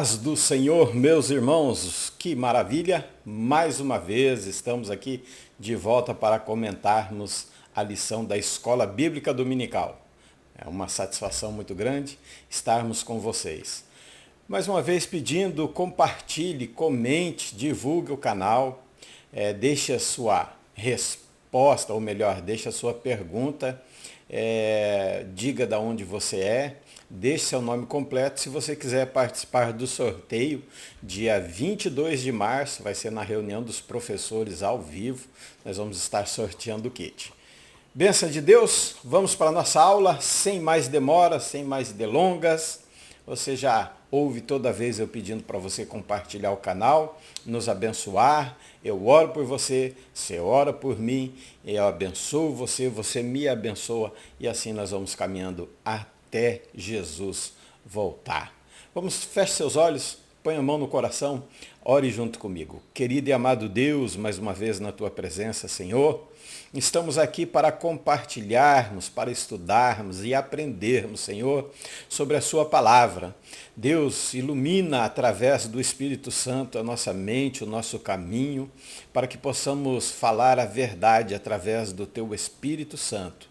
paz do Senhor, meus irmãos, que maravilha! Mais uma vez estamos aqui de volta para comentarmos a lição da Escola Bíblica Dominical. É uma satisfação muito grande estarmos com vocês. Mais uma vez pedindo, compartilhe, comente, divulgue o canal, deixe a sua resposta, ou melhor, deixe a sua pergunta, diga de onde você é. Deixe seu nome completo. Se você quiser participar do sorteio, dia 22 de março, vai ser na reunião dos professores ao vivo. Nós vamos estar sorteando o kit. Bênção de Deus, vamos para a nossa aula, sem mais demoras, sem mais delongas. Você já ouve toda vez eu pedindo para você compartilhar o canal, nos abençoar. Eu oro por você, você ora por mim, eu abençoo você, você me abençoa e assim nós vamos caminhando até Jesus voltar. Feche seus olhos, põe a mão no coração, ore junto comigo. Querido e amado Deus, mais uma vez na tua presença, Senhor, estamos aqui para compartilharmos, para estudarmos e aprendermos, Senhor, sobre a sua palavra. Deus, ilumina através do Espírito Santo a nossa mente, o nosso caminho, para que possamos falar a verdade através do teu Espírito Santo,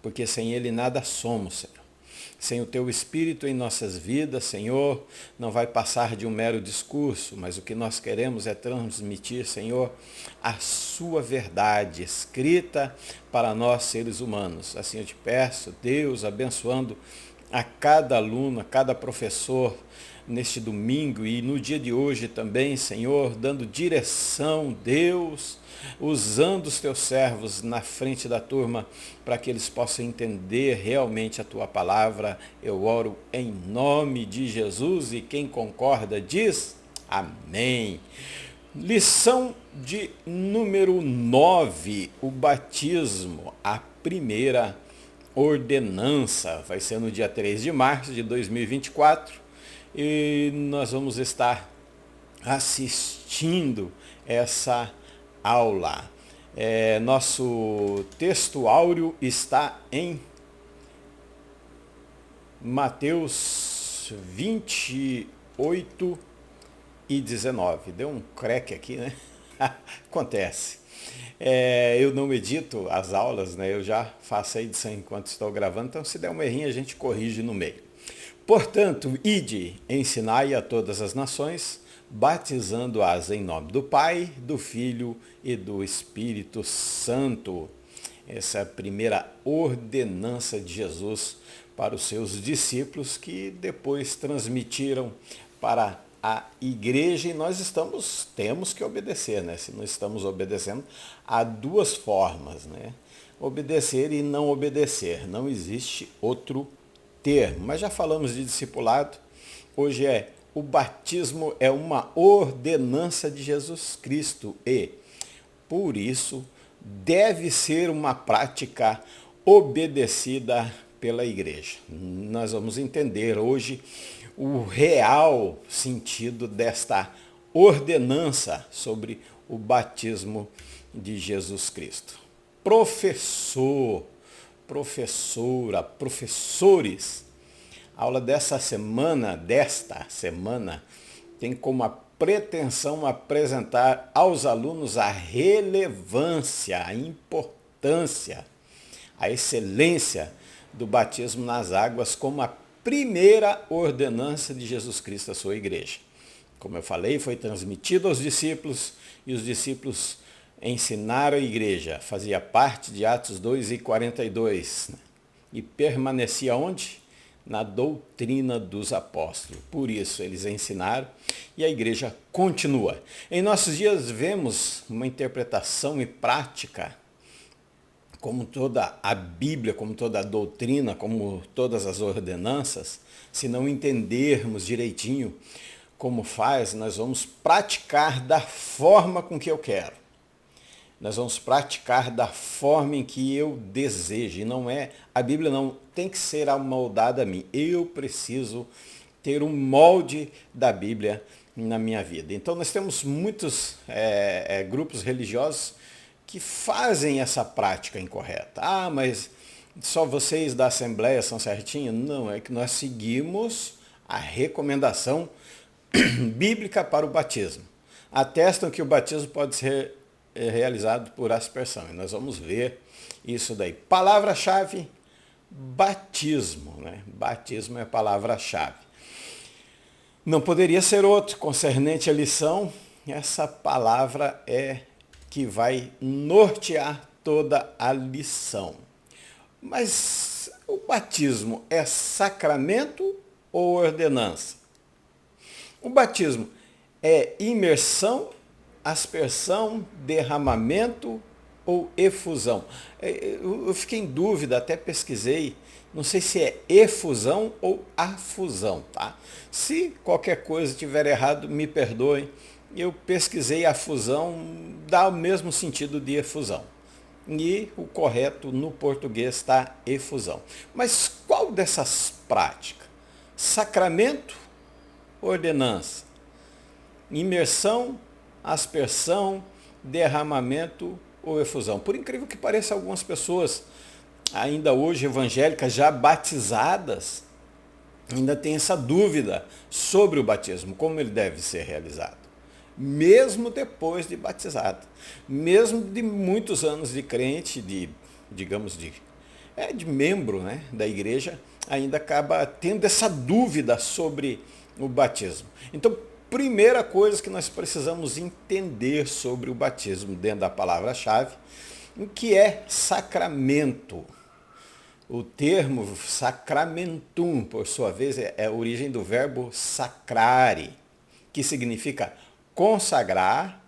porque sem ele nada somos, Senhor. Sem o teu Espírito em nossas vidas, Senhor, não vai passar de um mero discurso, mas o que nós queremos é transmitir, Senhor, a sua verdade escrita para nós seres humanos. Assim eu te peço, Deus, abençoando a cada aluno, a cada professor, neste domingo e no dia de hoje também, Senhor, dando direção, Deus, usando os teus servos na frente da turma para que eles possam entender realmente a tua palavra. Eu oro em nome de Jesus e quem concorda diz amém. Lição de número 9, o batismo, a primeira ordenança. Vai ser no dia 3 de março de 2024. E nós vamos estar assistindo essa aula. Nosso texto áureo está em Mateus 28 e 19. Deu um creque aqui, né? Acontece. Eu não edito as aulas, né? Eu já faço a edição enquanto estou gravando, então se der um errinho a gente corrige no meio. Portanto, ide, ensinai a todas as nações, batizando-as em nome do Pai, do Filho e do Espírito Santo. Essa é a primeira ordenança de Jesus para os seus discípulos, que depois transmitiram para a igreja, e nós temos que obedecer, né? Se não estamos obedecendo, há duas formas, né? Obedecer e não obedecer. Não existe outro termo. Mas já falamos de discipulado. Hoje o batismo é uma ordenança de Jesus Cristo e, por isso, deve ser uma prática obedecida pela igreja. Nós vamos entender hoje o real sentido desta ordenança sobre o batismo de Jesus Cristo. Professor, professora, professores, a aula desta semana, tem como pretensão apresentar aos alunos a relevância, a importância, a excelência do batismo nas águas como a primeira ordenança de Jesus Cristo à sua igreja. Como eu falei, foi transmitido aos discípulos e os discípulos ensinaram a igreja, fazia parte de Atos 2:42, e permanecia onde? Na doutrina dos apóstolos. Por isso eles ensinaram e a igreja continua. Em nossos dias vemos uma interpretação e prática, como toda a Bíblia, como toda a doutrina, como todas as ordenanças, se não entendermos direitinho como faz, nós vamos praticar da forma com que eu quero. Nós vamos praticar da forma em que eu desejo. E a Bíblia não tem que ser amoldada a mim. Eu preciso ter um molde da Bíblia na minha vida. Então nós temos muitos grupos religiosos que fazem essa prática incorreta. Ah, mas só vocês da Assembleia são certinhos? Não, é que nós seguimos a recomendação bíblica para o batismo. Atestam que o batismo pode ser realizado por aspersão. E nós vamos ver isso daí. Palavra-chave, batismo. Né? Batismo é a palavra-chave. Não poderia ser outro. Concernente à lição, essa palavra é que vai nortear toda a lição. Mas o batismo é sacramento ou ordenança? O batismo é imersão, aspersão, derramamento ou efusão? Eu fiquei em dúvida, até pesquisei, não sei se é efusão ou afusão, tá? Se qualquer coisa estiver errado, me perdoem. Eu pesquisei a fusão, dá o mesmo sentido de efusão. E o correto no português está efusão. Mas qual dessas práticas? Sacramento, ordenança? Imersão, aspersão, derramamento ou efusão? Por incrível que pareça, algumas pessoas, ainda hoje evangélicas, já batizadas, ainda têm essa dúvida sobre o batismo, como ele deve ser realizado. Mesmo depois de batizado, mesmo de muitos anos de crente, digamos, de membro, né, da igreja, ainda acaba tendo essa dúvida sobre o batismo. Então, primeira coisa que nós precisamos entender sobre o batismo, dentro da palavra-chave, o que é sacramento. O termo sacramentum, por sua vez, é a origem do verbo sacrare, que significa consagrar,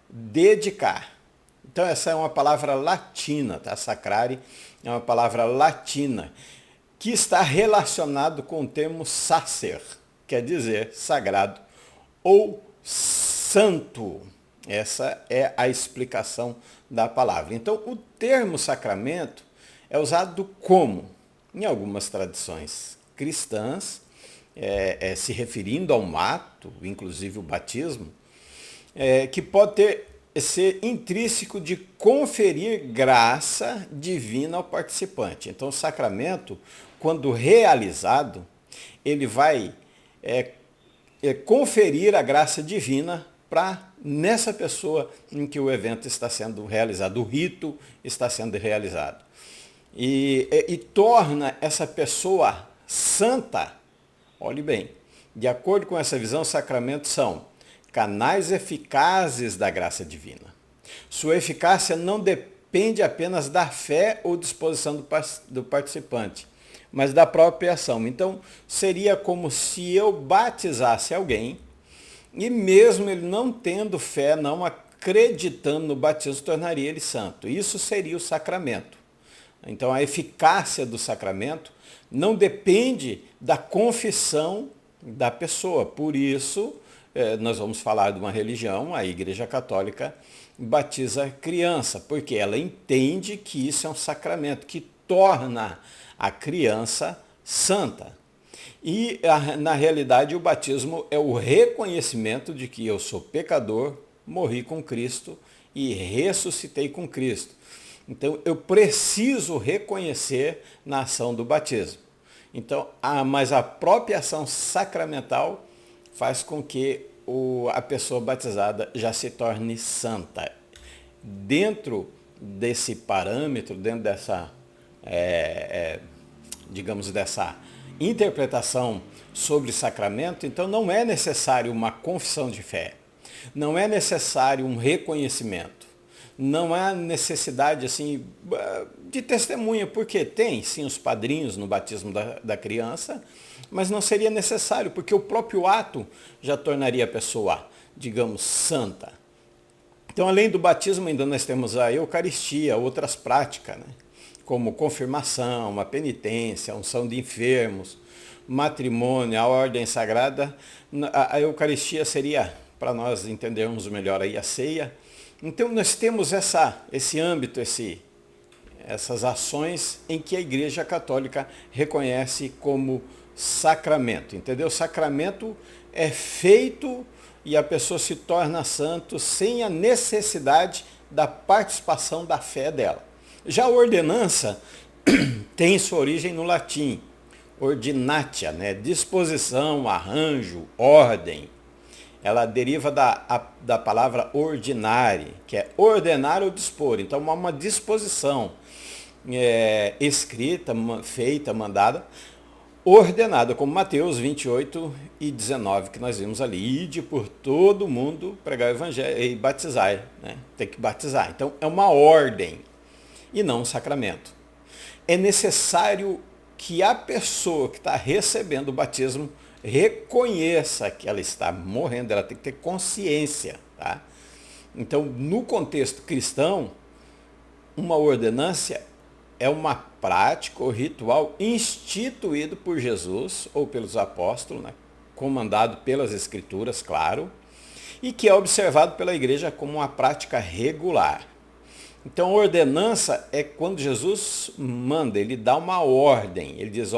dedicar. Então essa é uma palavra latina, tá? Sacrare é uma palavra latina que está relacionado com o termo sacer, quer dizer sagrado ou santo. Essa é a explicação da palavra. Então o termo sacramento é usado como? Em algumas tradições cristãs, se referindo a um ato, inclusive o batismo, que pode ser intrínseco de conferir graça divina ao participante. Então, o sacramento, quando realizado, ele vai conferir a graça divina para nessa pessoa em que o evento está sendo realizado, o rito está sendo realizado. E torna essa pessoa santa. Olhe bem, de acordo com essa visão, os sacramentos são canais eficazes da graça divina. Sua eficácia não depende apenas da fé ou disposição do participante, mas da própria ação. Então, seria como se eu batizasse alguém e mesmo ele não tendo fé, não acreditando no batismo, tornaria ele santo. Isso seria o sacramento. Então, a eficácia do sacramento não depende da confissão da pessoa. Por isso, nós vamos falar de uma religião, a Igreja Católica batiza criança, porque ela entende que isso é um sacramento que torna a criança santa. E, na realidade, o batismo é o reconhecimento de que eu sou pecador, morri com Cristo e ressuscitei com Cristo. Então, eu preciso reconhecer na ação do batismo. Então, mas a própria ação sacramental faz com que a pessoa batizada já se torne santa. Dentro desse parâmetro, dentro dessa, digamos, dessa interpretação sobre sacramento, então não é necessário uma confissão de fé, não é necessário um reconhecimento. Não há necessidade assim de testemunha, porque tem sim os padrinhos no batismo da criança, mas não seria necessário, porque o próprio ato já tornaria a pessoa, digamos, santa. Então, além do batismo, ainda nós temos a Eucaristia, outras práticas, né? Como confirmação, a penitência, a unção de enfermos, matrimônio, a ordem sagrada. A Eucaristia seria, para nós entendermos melhor aí, a ceia. Então nós temos esse âmbito, essas ações em que a Igreja Católica reconhece como sacramento, entendeu? Sacramento é feito e a pessoa se torna santo sem a necessidade da participação da fé dela. Já a ordenança tem sua origem no latim, ordinatia, né? Disposição, arranjo, ordem. ela deriva da palavra ordinare, que é ordenar ou dispor. Então, uma disposição escrita, feita, mandada, ordenada, como Mateus 28 e 19, que nós vimos ali. Ide por todo mundo, pregar o evangelho e batizar. Né? Tem que batizar. Então, é uma ordem e não um sacramento. É necessário que a pessoa que está recebendo o batismo reconheça que ela está morrendo, ela tem que ter consciência. Tá? Então, no contexto cristão, uma ordenância é uma prática ou ritual instituído por Jesus ou pelos apóstolos, né? Comandado pelas Escrituras, claro, e que é observado pela igreja como uma prática regular. Então, ordenança é quando Jesus manda, ele dá uma ordem, ele diz,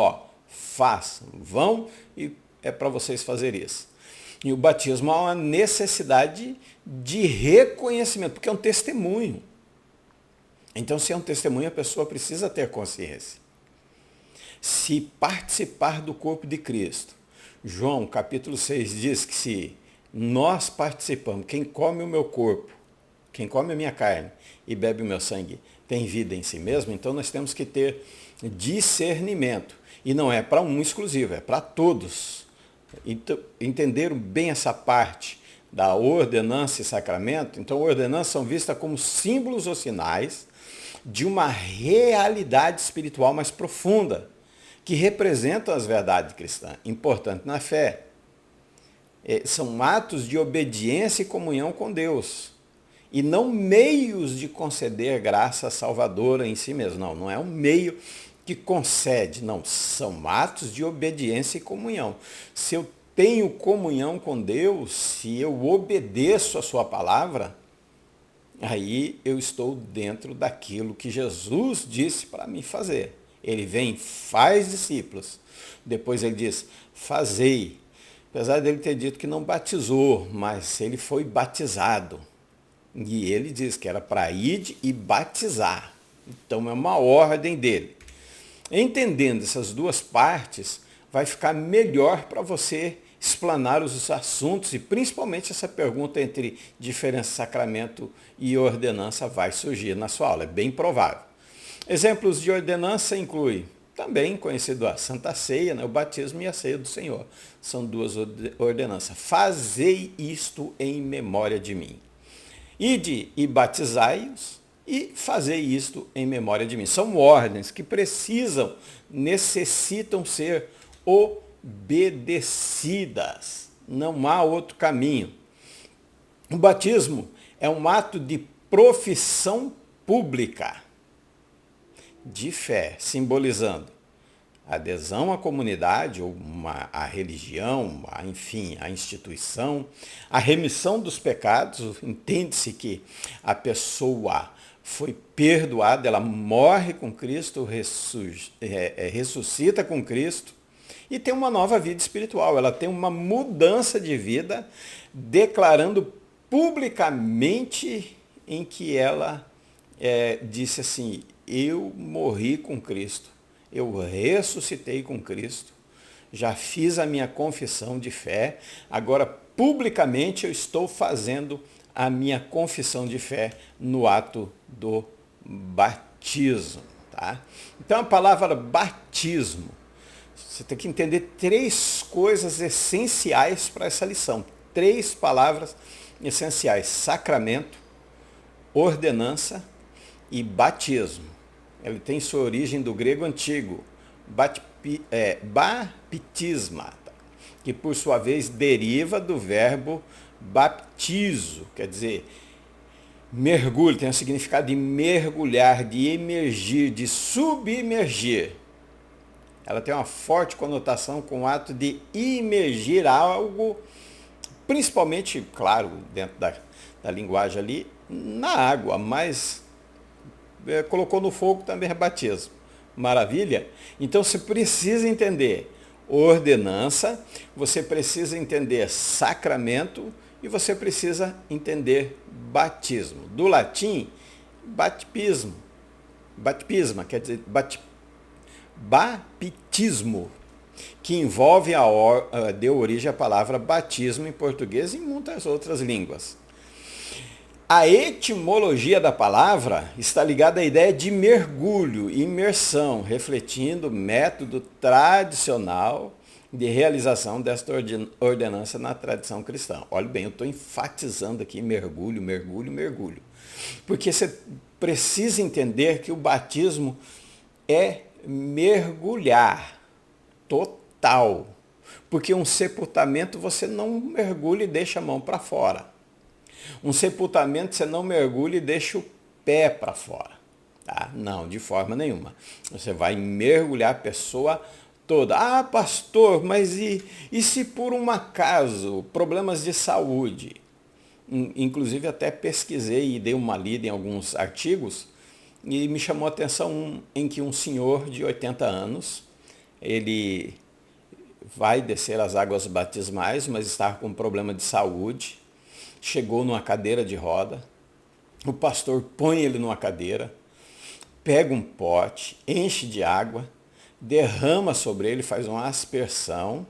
façam, vão e é para vocês fazerem isso. E o batismo é uma necessidade de reconhecimento, porque é um testemunho. Então, se é um testemunho, a pessoa precisa ter consciência. Se participar do corpo de Cristo, João capítulo 6 diz que se nós participamos, quem come o meu corpo, quem come a minha carne e bebe o meu sangue, tem vida em si mesmo, então nós temos que ter discernimento. E não é para um exclusivo, é para todos. Então, entenderam bem essa parte da ordenança e sacramento? Então, ordenanças são vistas como símbolos ou sinais de uma realidade espiritual mais profunda, que representam as verdades cristãs, importantes na fé. São atos de obediência e comunhão com Deus, e não meios de conceder graça salvadora em si mesmo. Não é um meio que concede, não, são atos de obediência e comunhão. Se eu tenho comunhão com Deus, se eu obedeço a sua palavra, aí eu estou dentro daquilo que Jesus disse para mim fazer. Ele vem, faz discípulos. Depois ele diz, fazei. Apesar dele ter dito que não batizou, mas ele foi batizado. E ele diz que era para ir e batizar. Então é uma ordem dele. Entendendo essas duas partes, vai ficar melhor para você explanar os assuntos e principalmente essa pergunta entre diferença de sacramento e ordenança vai surgir na sua aula, é bem provável. Exemplos de ordenança incluem também conhecido a Santa Ceia, né, o batismo e a ceia do Senhor. São duas ordenanças. Fazei isto em memória de mim. Ide e batizai-os e fazei isto em memória de mim. São ordens que necessitam ser obedecidas. Não há outro caminho. O batismo é um ato de profissão pública de fé, simbolizando adesão à comunidade, ou à religião, enfim, à instituição, a remissão dos pecados. Entende-se que a pessoa foi perdoada, ela morre com Cristo, ressuscita com Cristo e tem uma nova vida espiritual. Ela tem uma mudança de vida, declarando publicamente em que ela disse assim, eu morri com Cristo, eu ressuscitei com Cristo, já fiz a minha confissão de fé, agora publicamente eu estou fazendo a minha confissão de fé no ato do batismo. Tá? Então a palavra batismo, você tem que entender três coisas essenciais para essa lição. Três palavras essenciais: sacramento, ordenança e batismo. Ele tem sua origem do grego antigo, baptisma, que por sua vez deriva do verbo baptizo, quer dizer, mergulho, tem o significado de mergulhar, de emergir, de submergir. Ela tem uma forte conotação com o ato de imergir algo, principalmente, claro, dentro da linguagem ali, na água, mas colocou no fogo também é batismo. Maravilha? Então você precisa entender ordenança, você precisa entender sacramento e você precisa entender batismo. Do latim, baptisma, quer dizer baptismo. que envolve deu origem à palavra batismo em português e em muitas outras línguas. A etimologia da palavra está ligada à ideia de mergulho, imersão, refletindo o método tradicional de realização desta ordenança na tradição cristã. Olha bem, eu estou enfatizando aqui mergulho, mergulho, mergulho. Porque você precisa entender que o batismo é mergulhar total. Porque um sepultamento você não mergulha e deixa a mão para fora. Um sepultamento você não mergulha e deixa o pé para fora. Tá? Não, de forma nenhuma. Você vai mergulhar a pessoa toda. Ah, pastor, mas e se por um acaso, problemas de saúde? Inclusive até pesquisei e dei uma lida em alguns artigos e me chamou a atenção em que um senhor de 80 anos, ele vai descer as águas batismais, mas está com um problema de saúde, chegou numa cadeira de roda, o pastor põe ele numa cadeira, pega um pote, enche de água, derrama sobre ele, faz uma aspersão,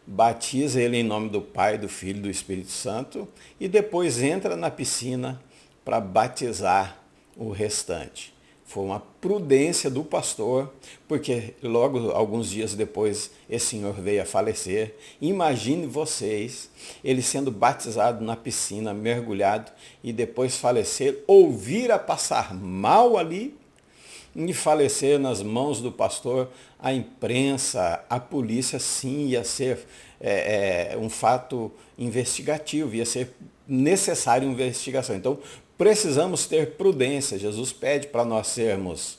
batiza ele em nome do Pai, do Filho e do Espírito Santo e depois entra na piscina para batizar o restante. Foi uma prudência do pastor, porque logo alguns dias depois esse senhor veio a falecer. Imagine vocês, ele sendo batizado na piscina, mergulhado e depois falecer, ou vir a passar mal ali e falecer nas mãos do pastor. A imprensa, a polícia, sim, ia ser um fato investigativo, ia ser necessário investigação. Então, precisamos ter prudência. Jesus pede para nós sermos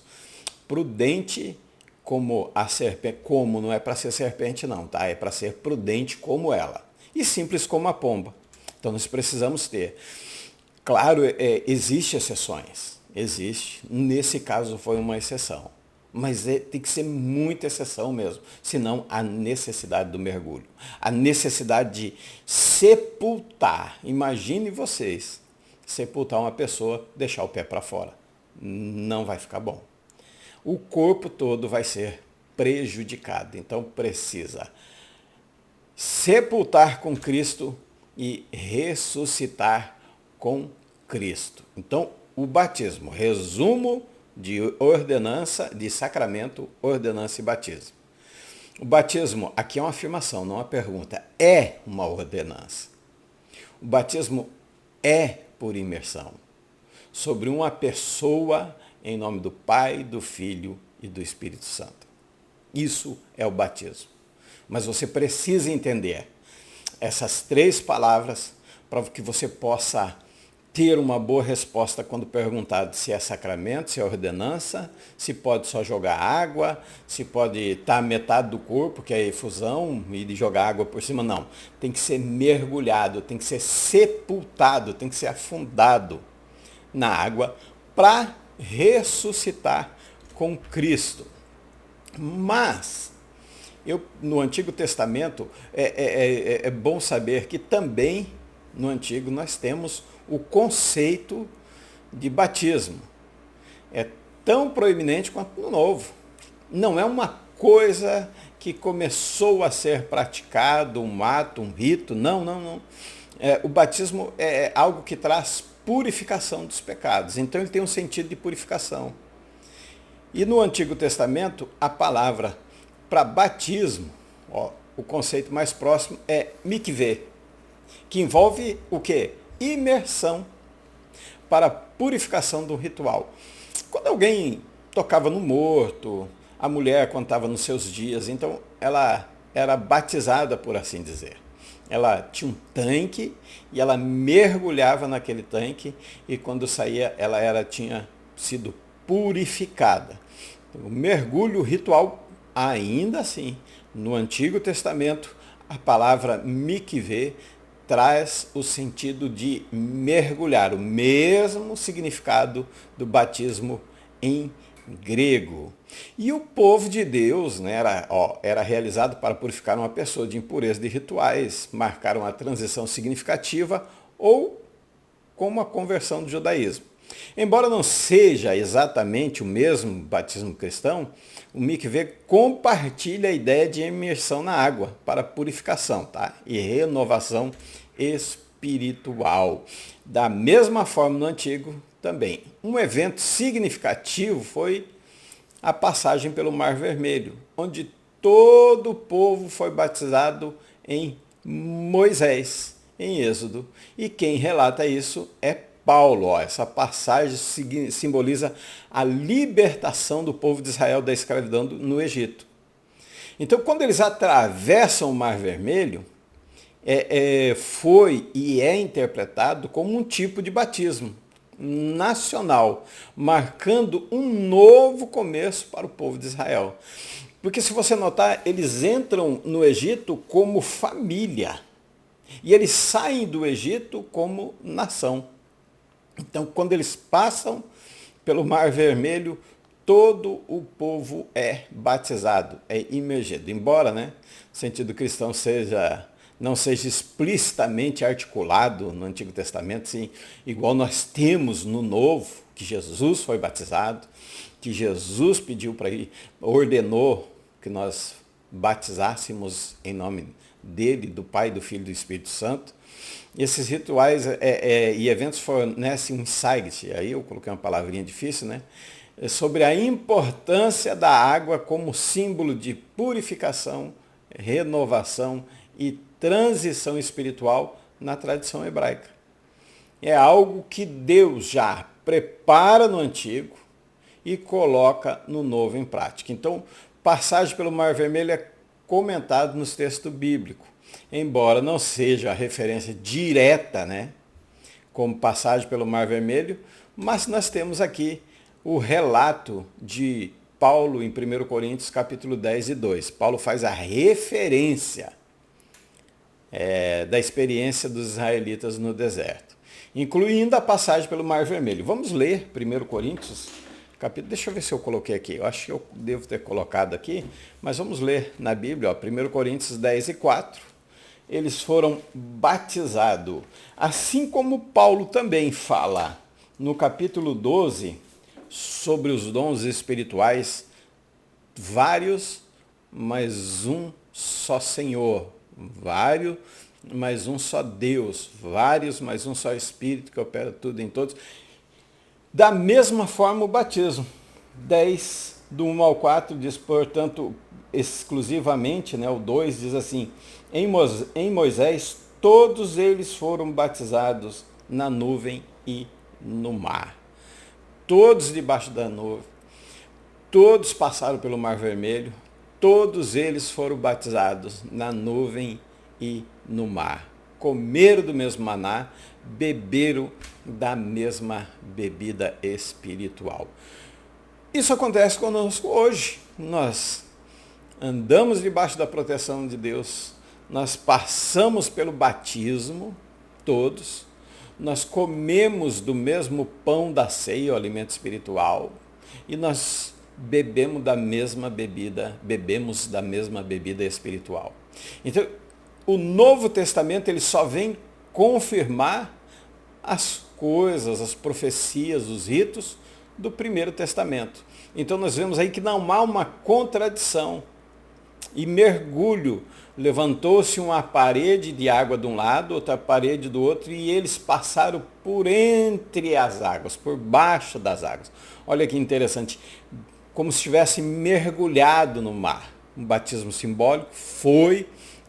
prudente como a serpente. Como não é para ser serpente não, tá? É para ser prudente como ela. E simples como a pomba. Então nós precisamos ter. Claro, existe exceções. Existe. Nesse caso foi uma exceção. Mas tem que ser muita exceção mesmo. Senão a necessidade do mergulho. A necessidade de sepultar. Imagine vocês. Sepultar uma pessoa, deixar o pé para fora. Não vai ficar bom. O corpo todo vai ser prejudicado. Então precisa sepultar com Cristo e ressuscitar com Cristo. Então, o batismo, resumo de ordenança, de sacramento, ordenança e batismo. O batismo, aqui é uma afirmação, não uma pergunta, é uma ordenança. O batismo é por imersão sobre uma pessoa em nome do Pai, do Filho e do Espírito Santo. Isso é o batismo. Mas você precisa entender essas três palavras para que você possa ter uma boa resposta quando perguntado se é sacramento, se é ordenança, se pode só jogar água, se pode estar metade do corpo, que é efusão, e jogar água por cima. Não. Tem que ser mergulhado, tem que ser sepultado, tem que ser afundado na água para ressuscitar com Cristo. Mas, no Antigo Testamento, é bom saber que também no Antigo nós temos o conceito de batismo. É tão proeminente quanto no Novo. Não é uma coisa que começou a ser praticado, um ato, um rito. Não, não, não. O batismo é algo que traz purificação dos pecados. Então ele tem um sentido de purificação. E no Antigo Testamento, a palavra para batismo, o conceito mais próximo é mikveh, que envolve o quê? Imersão para purificação do ritual. Quando alguém tocava no morto, a mulher quando estava nos seus dias, então ela era batizada, por assim dizer. Ela tinha um tanque e ela mergulhava naquele tanque e quando saía ela tinha sido purificada. Então, o mergulho ritual, ainda assim, no Antigo Testamento, a palavra mikveh traz o sentido de mergulhar, o mesmo significado do batismo em grego. E o povo de Deus, né, era realizado para purificar uma pessoa de impureza de rituais, marcar uma transição significativa ou como a conversão do judaísmo. Embora não seja exatamente o mesmo batismo cristão, o mikvé compartilha a ideia de imersão na água para purificação, tá? E renovação espiritual. Da mesma forma no Antigo também. Um evento significativo foi a passagem pelo Mar Vermelho, onde todo o povo foi batizado em Moisés, em Êxodo. E quem relata isso é Paulo. Ó, essa passagem simboliza a libertação do povo de Israel da escravidão no Egito. Então, quando eles atravessam o Mar Vermelho, foi e é interpretado como um tipo de batismo nacional, marcando um novo começo para o povo de Israel. Porque se você notar, eles entram no Egito como família e eles saem do Egito como nação. Então, quando eles passam pelo Mar Vermelho, todo o povo é batizado, é imergido. Embora, né, o sentido cristão não seja explicitamente articulado no Antigo Testamento, sim, igual nós temos no Novo, que Jesus foi batizado, que Jesus pediu para ir, ordenou que nós batizássemos em nome dele, do Pai, do Filho e do Espírito Santo. Esses rituais e eventos fornecem um insight, aí eu coloquei uma palavrinha difícil, né? Sobre a importância da água como símbolo de purificação, renovação e transição espiritual na tradição hebraica. É algo que Deus já prepara no Antigo e coloca no Novo em prática. Então, passagem pelo Mar Vermelho é comentado nos textos bíblicos, embora não seja a referência direta, né, como passagem pelo Mar Vermelho, mas nós temos aqui o relato de Paulo em 1 Coríntios capítulo 10 e 2. Paulo faz a referência da experiência dos israelitas no deserto, incluindo a passagem pelo Mar Vermelho. Vamos ler 1 Coríntios, capítulo, deixa eu ver se eu coloquei aqui, eu acho que eu devo ter colocado aqui, mas vamos ler na Bíblia, ó, 1 Coríntios 10 e 4. Eles foram batizados, assim como Paulo também fala no capítulo 12 sobre os dons espirituais, vários, mas um só Senhor, vários, mas um só Deus, vários, mas um só Espírito que opera tudo em todos. Da mesma forma o batismo, 10, do 1 ao 4, diz, portanto, exclusivamente, né, o 2 diz assim, em Moisés todos eles foram batizados na nuvem e no mar. Todos debaixo da nuvem, todos passaram pelo Mar Vermelho, todos eles foram batizados na nuvem e no mar. Comeram do mesmo maná, beberam da mesma bebida espiritual. Isso acontece conosco hoje. Nós andamos debaixo da proteção de Deus, nós passamos pelo batismo, todos, nós comemos do mesmo pão da ceia, o alimento espiritual, e nós bebemos da mesma bebida espiritual. Então, o Novo Testamento ele só vem confirmar as coisas, as profecias, os ritos do Primeiro Testamento. Então nós vemos aí que não há uma contradição. E mergulho, levantou-se uma parede de água de um lado, outra parede do outro, e eles passaram por entre as águas, por baixo das águas. Olha que interessante, como se tivesse mergulhado no mar. Um batismo simbólico,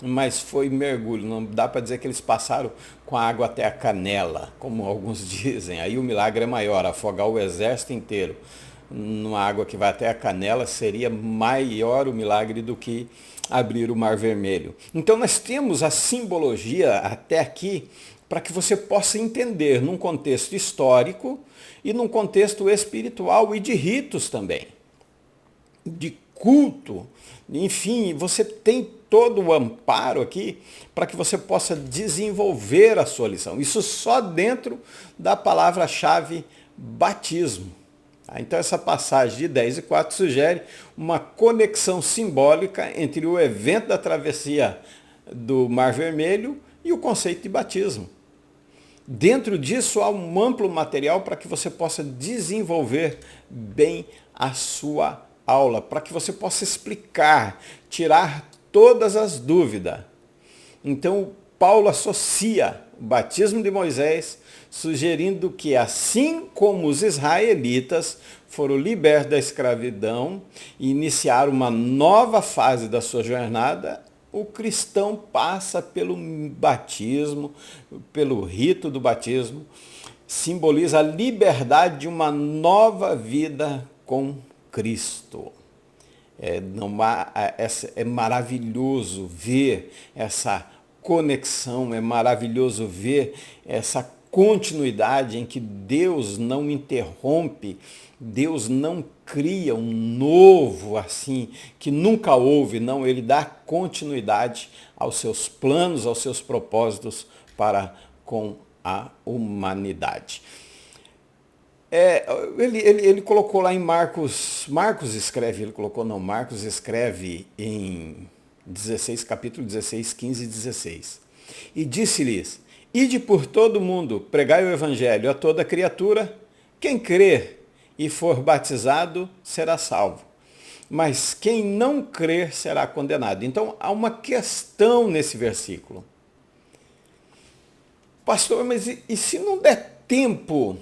mas foi mergulho. Não dá para dizer que eles passaram com a água até a canela, como alguns dizem. Aí o milagre é maior, afogar o exército inteiro numa água que vai até a canela seria maior o milagre do que abrir o Mar Vermelho. Então nós temos a simbologia até aqui para que você possa entender num contexto histórico e num contexto espiritual e de ritos também, de culto. Enfim, você tem todo o amparo aqui para que você possa desenvolver a sua lição. Isso só dentro da palavra-chave batismo. Então essa passagem de 10 e 4 sugere uma conexão simbólica entre o evento da travessia do Mar Vermelho e o conceito de batismo. Dentro disso há um amplo material para que você possa desenvolver bem a sua aula, para que você possa explicar, tirar todas as dúvidas. Então, Paulo associa o batismo de Moisés, sugerindo que assim como os israelitas foram libertos da escravidão e iniciaram uma nova fase da sua jornada, o cristão passa pelo batismo, pelo rito do batismo, simboliza a liberdade de uma nova vida com Cristo. É maravilhoso ver essa conexão, é maravilhoso ver essa continuidade em que Deus não interrompe, Deus não cria um novo assim, que nunca houve, não, ele dá continuidade aos seus planos, aos seus propósitos para com a humanidade. Ele colocou lá em Marcos escreve em 16, capítulo 16, 15 e 16. E disse-lhes, ide por todo o mundo, pregai o evangelho a toda criatura, quem crer e for batizado será salvo, mas quem não crer será condenado. Então há uma questão nesse versículo. Pastor, mas e se não der tempo,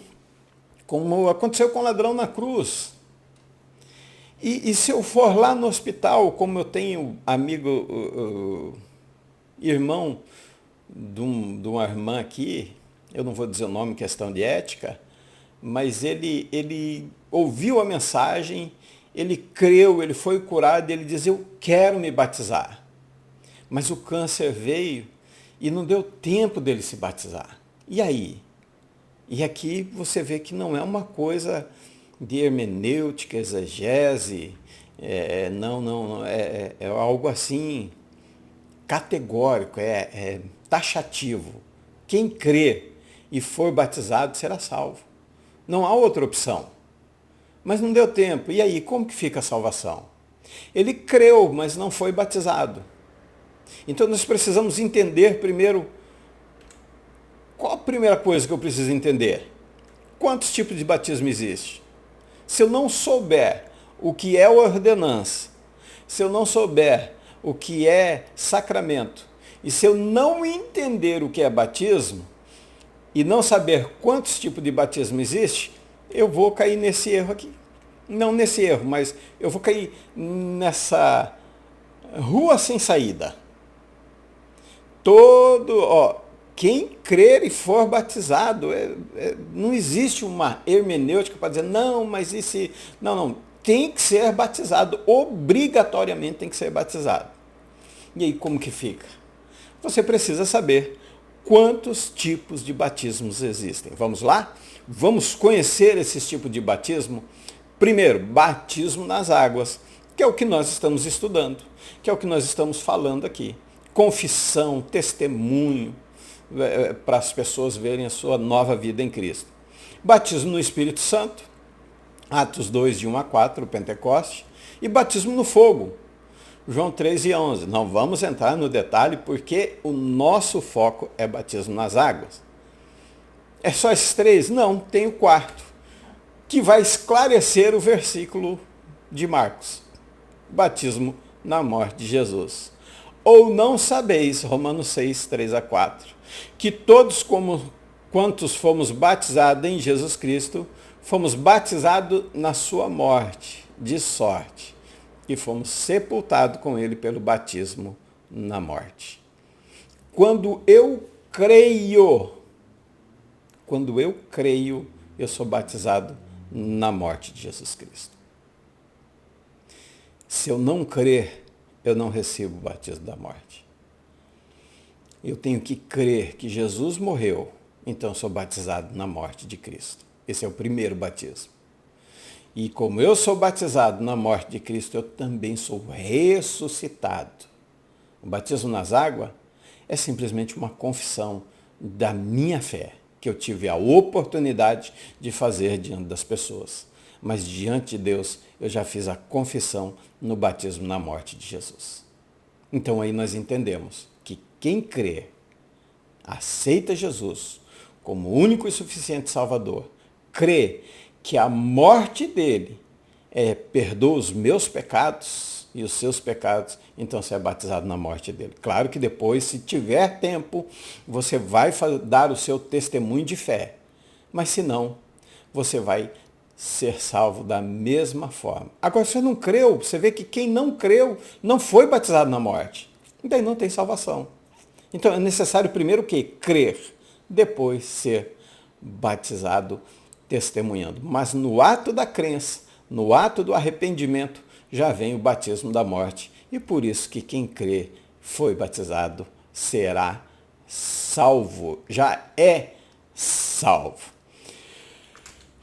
como aconteceu com o ladrão na cruz? E se eu for lá no hospital, como eu tenho amigo, irmão de uma irmã aqui, eu não vou dizer o nome, questão de ética, mas ele ouviu a mensagem, ele creu, ele foi curado, ele diz, eu quero me batizar. Mas o câncer veio e não deu tempo dele se batizar. E aí? E aqui você vê que não é uma coisa de hermenêutica, exegese, é algo assim categórico, taxativo. Quem crê e for batizado será salvo. Não há outra opção. Mas não deu tempo. E aí, como que fica a salvação? Ele creu, mas não foi batizado. Então nós precisamos entender primeiro, qual a primeira coisa que eu preciso entender? Quantos tipos de batismo existe? Se eu não souber o que é ordenança, se eu não souber o que é sacramento, e se eu não entender o que é batismo, e não saber quantos tipos de batismo existe, eu vou cair nesse erro aqui. Não nesse erro, mas eu vou cair nessa rua sem saída. Quem crer e for batizado, não existe uma hermenêutica para dizer, não, mas e se... Não, tem que ser batizado, obrigatoriamente tem que ser batizado. E aí como que fica? Você precisa saber quantos tipos de batismos existem. Vamos lá? Vamos conhecer esses tipos de batismo? Primeiro, batismo nas águas, que é o que nós estamos estudando, que é o que nós estamos falando aqui. Confissão, testemunho, para as pessoas verem a sua nova vida em Cristo. Batismo no Espírito Santo, Atos 2, de 1 a 4, Pentecoste, e batismo no fogo, João 3 e 11. Não vamos entrar no detalhe porque o nosso foco é batismo nas águas. É só esses três? Não, tem o quarto, que vai esclarecer o versículo de Marcos. Batismo na morte de Jesus. Ou não sabeis, Romanos 6, 3 a 4, que todos quantos fomos batizados em Jesus Cristo, fomos batizados na sua morte, de sorte, e fomos sepultados com ele pelo batismo na morte. Quando eu creio, eu sou batizado na morte de Jesus Cristo. Se eu não crer, eu não recebo o batismo da morte. Eu tenho que crer que Jesus morreu, então eu sou batizado na morte de Cristo. Esse é o primeiro batismo. E como eu sou batizado na morte de Cristo, eu também sou ressuscitado. O batismo nas águas é simplesmente uma confissão da minha fé, que eu tive a oportunidade de fazer diante das pessoas. Mas diante de Deus, eu já fiz a confissão no batismo na morte de Jesus. Então aí nós entendemos que quem crê, aceita Jesus como único e suficiente Salvador, crê que a morte dele perdoa os meus pecados e os seus pecados, então você é batizado na morte dele. Claro que depois, se tiver tempo, você vai dar o seu testemunho de fé. Mas se não, você vai ser salvo da mesma forma. Agora, você não creu, você vê que quem não creu não foi batizado na morte. E daí não tem salvação. Então é necessário primeiro o quê? Crer, depois ser batizado testemunhando. Mas no ato da crença, no ato do arrependimento, já vem o batismo da morte. E por isso que quem crê, foi batizado, será salvo, já é salvo.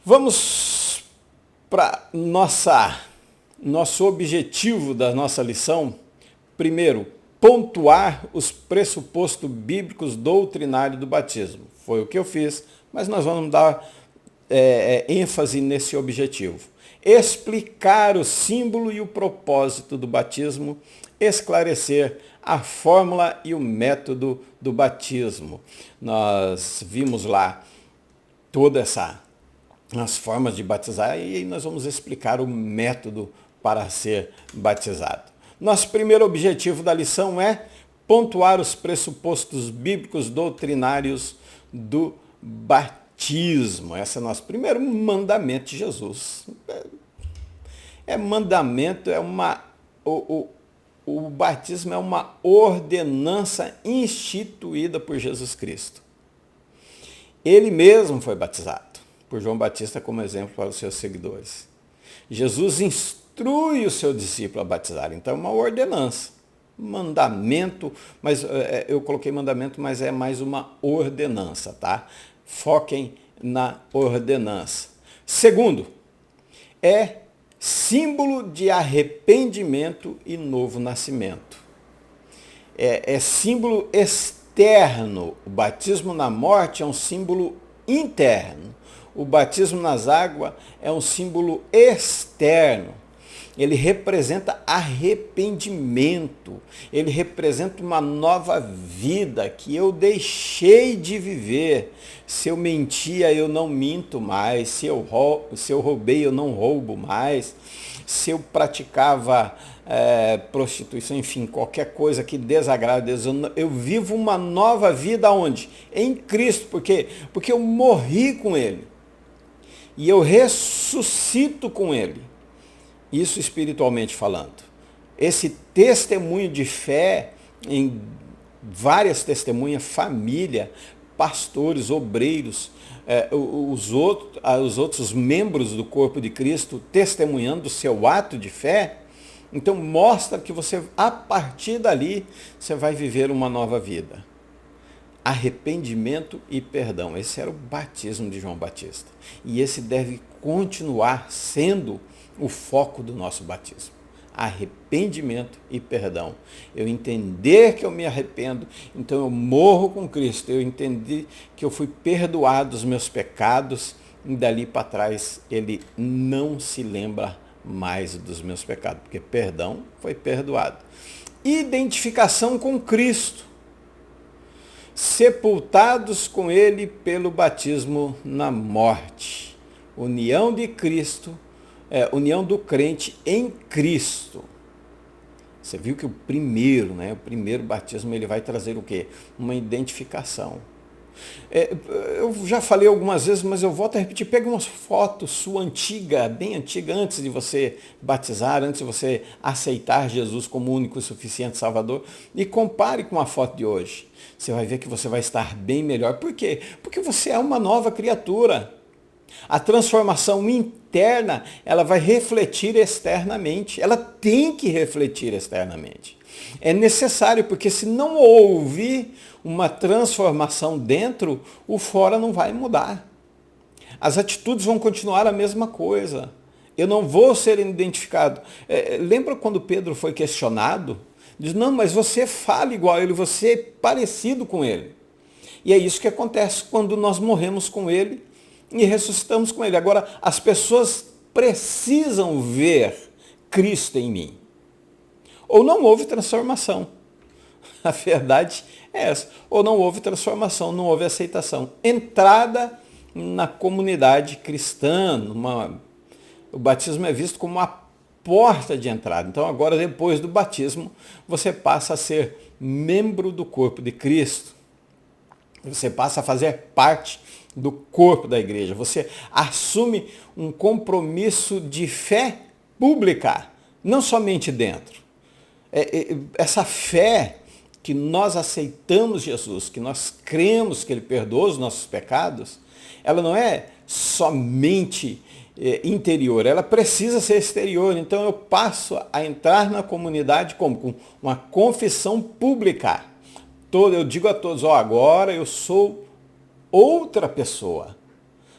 Vamos para nosso objetivo da nossa lição. Primeiro, pontuar os pressupostos bíblicos doutrinários do batismo. Foi o que eu fiz, mas nós vamos dar ênfase nesse objetivo. Explicar o símbolo e o propósito do batismo, esclarecer a fórmula e o método do batismo. Nós vimos lá todas as formas de batizar e nós vamos explicar o método para ser batizado. Nosso primeiro objetivo da lição é pontuar os pressupostos bíblicos doutrinários do batismo. Esse é o nosso primeiro mandamento de Jesus. Mandamento, o batismo é uma ordenança instituída por Jesus Cristo. Ele mesmo foi batizado por João Batista como exemplo para os seus seguidores. Jesus instrui o seu discípulo a batizar, então é uma ordenança, mandamento, mas eu coloquei mandamento, mas é mais uma ordenança, tá? Foquem na ordenança. Segundo, é símbolo de arrependimento e novo nascimento. É símbolo externo. O batismo na morte é um símbolo interno. O batismo nas águas é um símbolo externo. Ele representa arrependimento. Ele representa uma nova vida que eu deixei de viver. Se eu mentia, eu não minto mais. Se eu roubei, eu não roubo mais. Se eu praticava prostituição, enfim, qualquer coisa que desagrada a Deus, eu vivo uma nova vida onde? Em Cristo. Por quê? Porque eu morri com Ele. E eu ressuscito com Ele. Isso espiritualmente falando. Esse testemunho de fé em várias testemunhas, família, pastores, obreiros, os outros membros do corpo de Cristo testemunhando o seu ato de fé, então mostra que você, a partir dali, você vai viver uma nova vida. Arrependimento e perdão. Esse era o batismo de João Batista. E esse deve continuar sendo o foco do nosso batismo. Arrependimento e perdão. Eu entender que eu me arrependo, então eu morro com Cristo. Eu entendi que eu fui perdoado dos meus pecados e dali para trás Ele não se lembra mais dos meus pecados, porque perdão foi perdoado. Identificação com Cristo. Sepultados com Ele pelo batismo na morte. União de Cristo, união do crente em Cristo. Você viu que o primeiro batismo, ele vai trazer o quê? Uma identificação. Eu já falei algumas vezes, mas eu volto a repetir, pega uma foto sua antiga, bem antiga, antes de você batizar, antes de você aceitar Jesus como único e suficiente Salvador, e compare com a foto de hoje. Você vai ver que você vai estar bem melhor. Por quê? Porque você é uma nova criatura. A transformação interna, ela vai refletir externamente. Ela tem que refletir externamente. É necessário, porque se não houve uma transformação dentro, o fora não vai mudar. As atitudes vão continuar a mesma coisa. Eu não vou ser identificado. Lembra quando Pedro foi questionado? Diz, não, mas você fala igual a ele, você é parecido com ele. E é isso que acontece quando nós morremos com ele e ressuscitamos com ele. Agora, as pessoas precisam ver Cristo em mim. Ou não houve transformação. A verdade é essa. Ou não houve transformação, não houve aceitação. Entrada na comunidade cristã, o batismo é visto como uma porta de entrada. Então agora, depois do batismo, você passa a ser membro do corpo de Cristo. Você passa a fazer parte do corpo da igreja. Você assume um compromisso de fé pública, não somente dentro. Essa fé que nós aceitamos Jesus, que nós cremos que Ele perdoa os nossos pecados, ela não é somente interior, ela precisa ser exterior. Então eu passo a entrar na comunidade como? Com uma confissão pública. Eu digo a todos, agora eu sou outra pessoa.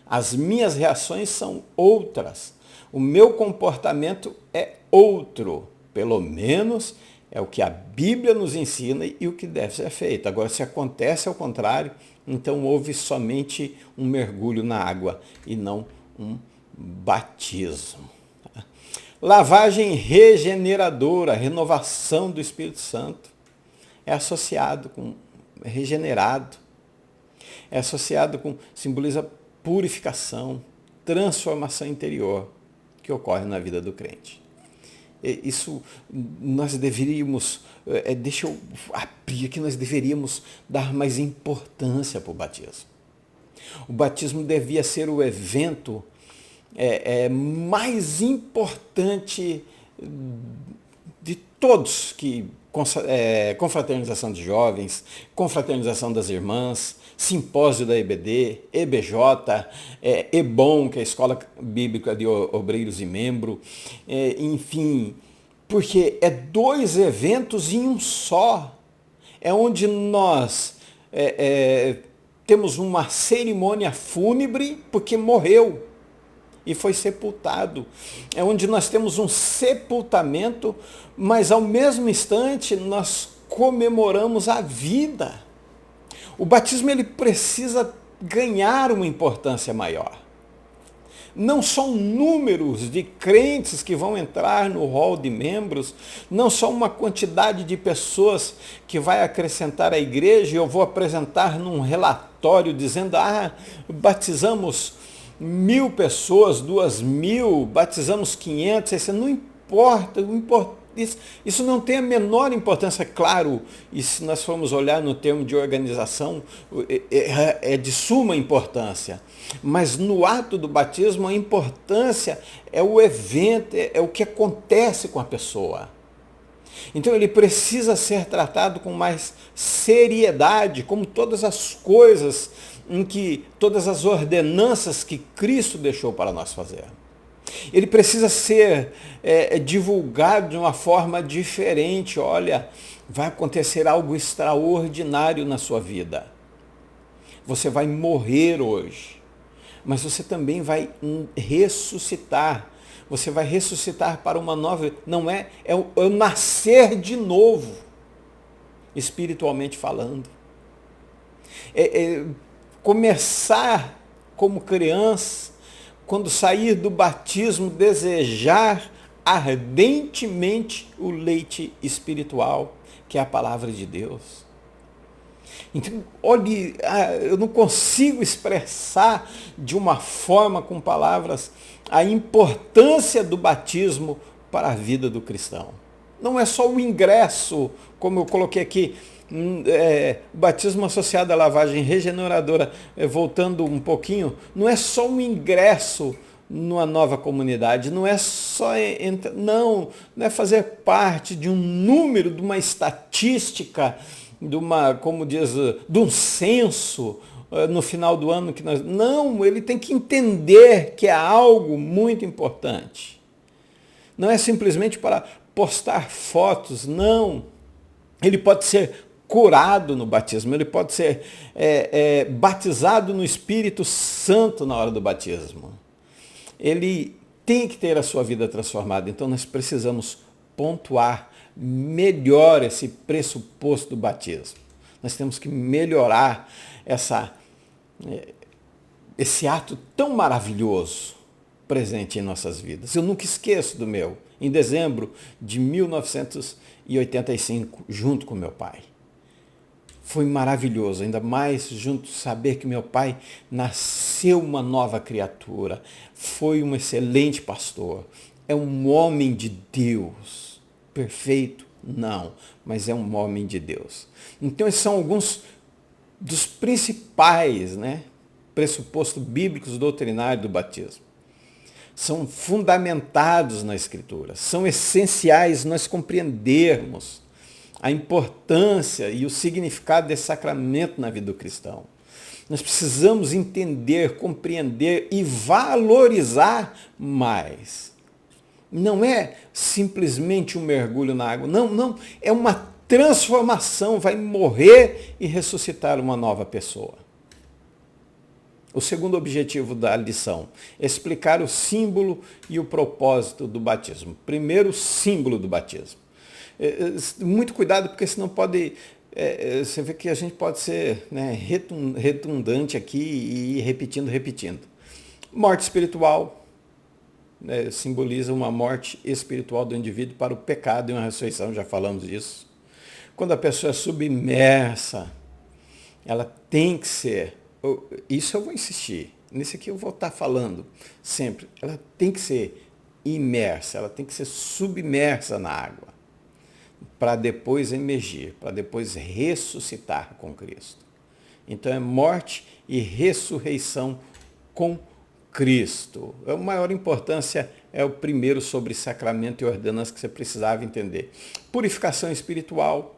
As minhas reações são outras. O meu comportamento é outro. Pelo menos é o que a Bíblia nos ensina e o que deve ser feito. Agora, se acontece ao contrário, então houve somente um mergulho na água e não um batismo. Lavagem regeneradora, renovação do Espírito Santo, é associado com regenerado, é associado com, simboliza purificação, transformação interior que ocorre na vida do crente. Isso nós deveríamos, deixa eu abrir aqui, nós deveríamos dar mais importância para o batismo. O batismo devia ser o evento mais importante de todos, que confraternização de jovens, confraternização das irmãs, simpósio da EBD, EBJ, EBOM, que é a Escola Bíblica de Obreiros e Membro, enfim, porque é 2 eventos em um só. É onde nós temos uma cerimônia fúnebre porque morreu e foi sepultado. É onde nós temos um sepultamento, mas ao mesmo instante nós comemoramos a vida. O batismo ele precisa ganhar uma importância maior. Não são números de crentes que vão entrar no hall de membros, não são uma quantidade de pessoas que vai acrescentar à igreja e eu vou apresentar num relatório dizendo, batizamos 1.000 pessoas, 2.000, batizamos 500, 600, não importa, isso não tem a menor importância, claro, e se nós formos olhar no termo de organização, é de suma importância, mas no ato do batismo a importância é o evento, é o que acontece com a pessoa. Então ele precisa ser tratado com mais seriedade, como todas as coisas todas as ordenanças que Cristo deixou para nós fazer. Ele precisa ser divulgado de uma forma diferente. Olha, vai acontecer algo extraordinário na sua vida. Você vai morrer hoje, mas você também vai ressuscitar. Você vai ressuscitar para uma nova... Não é o nascer de novo, espiritualmente falando. Começar como criança, quando sair do batismo, desejar ardentemente o leite espiritual, que é a palavra de Deus. Então, olhe, eu não consigo expressar de uma forma, com palavras, a importância do batismo para a vida do cristão. Não é só o ingresso, como eu coloquei aqui, o batismo associado à lavagem regeneradora, voltando um pouquinho, não é só um ingresso numa nova comunidade, não é só não é fazer parte de um número, de uma estatística, como diz, de um censo no final do ano que nós. Não, ele tem que entender que é algo muito importante. Não é simplesmente para postar fotos, não. Ele pode ser curado no batismo, ele pode ser batizado no Espírito Santo na hora do batismo. Ele tem que ter a sua vida transformada, então nós precisamos pontuar melhor esse pressuposto do batismo. Nós temos que melhorar esse ato tão maravilhoso presente em nossas vidas. Eu nunca esqueço do meu, em dezembro de 1985, junto com meu pai. Foi maravilhoso, ainda mais junto saber que meu pai nasceu uma nova criatura. Foi um excelente pastor. É um homem de Deus. Perfeito? Não, mas é um homem de Deus. Então esses são alguns dos principais, pressupostos bíblicos doutrinários do batismo. São fundamentados na Escritura, são essenciais nós compreendermos a importância e o significado desse sacramento na vida do cristão. Nós precisamos entender, compreender e valorizar mais. Não é simplesmente um mergulho na água, não, é uma transformação, vai morrer e ressuscitar uma nova pessoa. O segundo objetivo da lição é explicar o símbolo e o propósito do batismo. Primeiro, o símbolo do batismo. Muito cuidado, porque senão pode... você vê que a gente pode ser redundante aqui e ir repetindo. Morte espiritual, simboliza uma morte espiritual do indivíduo para o pecado e uma ressurreição, já falamos disso. Quando a pessoa é submersa, ela tem que ser... Isso eu vou insistir, nisso aqui eu vou estar falando sempre. Ela tem que ser imersa, ela tem que ser submersa na água, para depois emergir, para depois ressuscitar com Cristo. Então é morte e ressurreição com Cristo. A maior importância é o primeiro sobre sacramento e ordenança que você precisava entender. Purificação espiritual,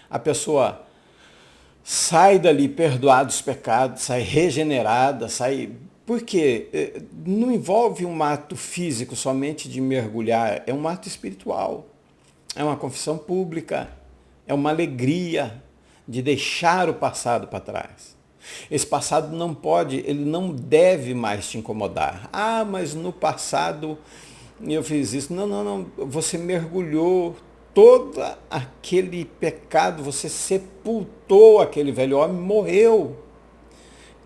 a pessoa sai dali perdoada dos pecados, sai regenerada, sai... Porque não envolve um ato físico somente de mergulhar, é um ato espiritual. É uma confissão pública, é uma alegria de deixar o passado para trás. Esse passado não pode, ele não deve mais te incomodar. Ah, mas no passado eu fiz isso. Não, você mergulhou todo aquele pecado, você sepultou aquele velho homem, morreu.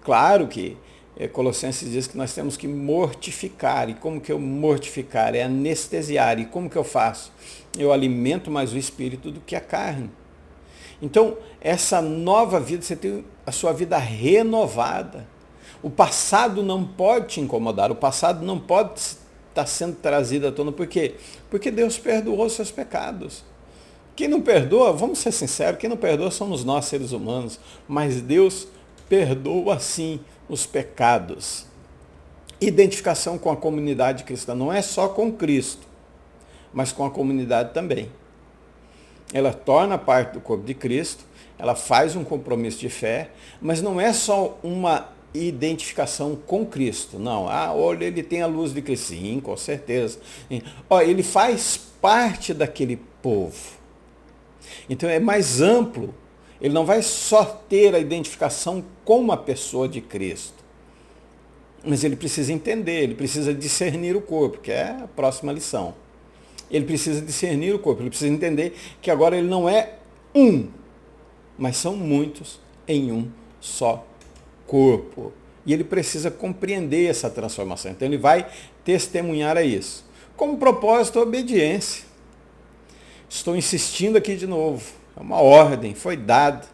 Claro que Colossenses diz que nós temos que mortificar. E como que eu mortificar? É anestesiar. E como que eu faço? Eu alimento mais o espírito do que a carne. Então, essa nova vida, você tem a sua vida renovada. O passado não pode te incomodar, o passado não pode estar sendo trazido à tona. Por quê? Porque Deus perdoou os seus pecados. Quem não perdoa, vamos ser sinceros, quem não perdoa somos nós, seres humanos. Mas Deus perdoa, sim, os pecados. Identificação com a comunidade cristã, não é só com Cristo, mas com a comunidade também. Ela torna parte do corpo de Cristo, ela faz um compromisso de fé, mas não é só uma identificação com Cristo, não. Olha, ele tem a luz de Cristo, sim, com certeza. Ele faz parte daquele povo. Então é mais amplo. Ele não vai só ter a identificação com uma pessoa de Cristo, mas ele precisa entender, ele precisa discernir o corpo, que é a próxima lição. Ele precisa discernir o corpo, ele precisa entender que agora ele não é um, mas são muitos em um só corpo. E ele precisa compreender essa transformação. Então ele vai testemunhar a isso. Como propósito, a obediência. Estou insistindo aqui de novo. É uma ordem, foi dada.